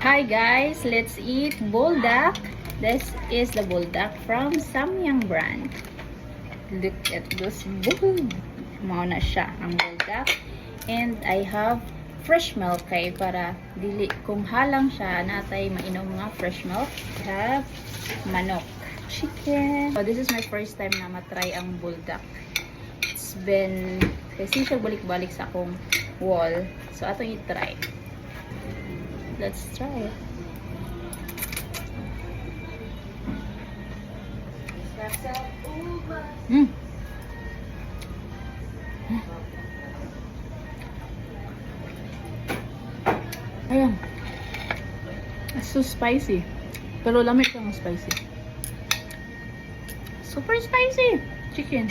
Hi guys, let's eat buldak. This is the buldak from Samyang brand. Look at this buldak. Mao na siya ang buldak. And I have fresh milk kay para dili kung halang siya natay mainom nga fresh milk. I have manok, chicken. So this is my first time na matry ang buldak. It's been kasi siya balik-balik sa akong wall. So atong i-try. Let's try it. Mm. Ayan. It's so spicy. Pero lamig lang ang spicy. Super spicy. Chicken.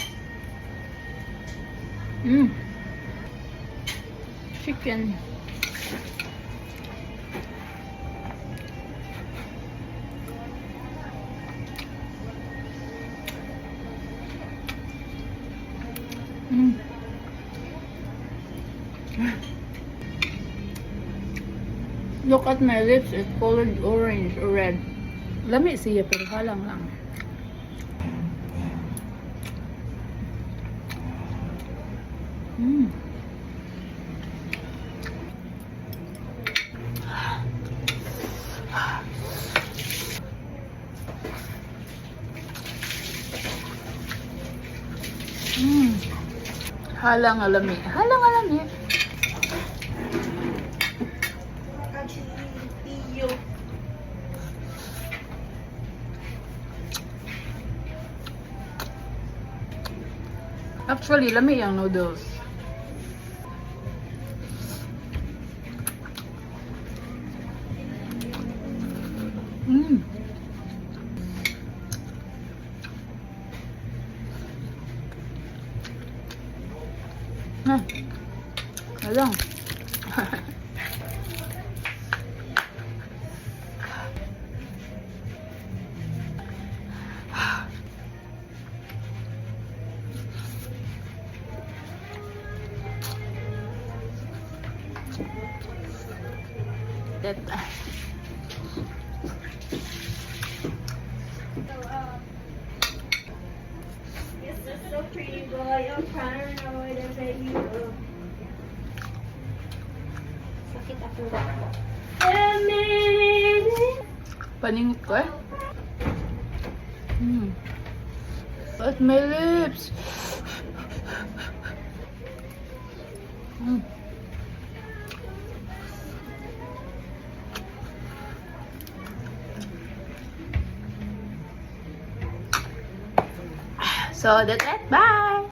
Chicken. Look at my lips, it's colored orange or red. Lami siya pero halang lang. Halang alami. Halang alami. Actually, lami yung noodles. Alam. That This is so pretty, boy. I'm paranoid about you. Sakit ako ba? paningit ko eh. At my lips. So that's it. Bye.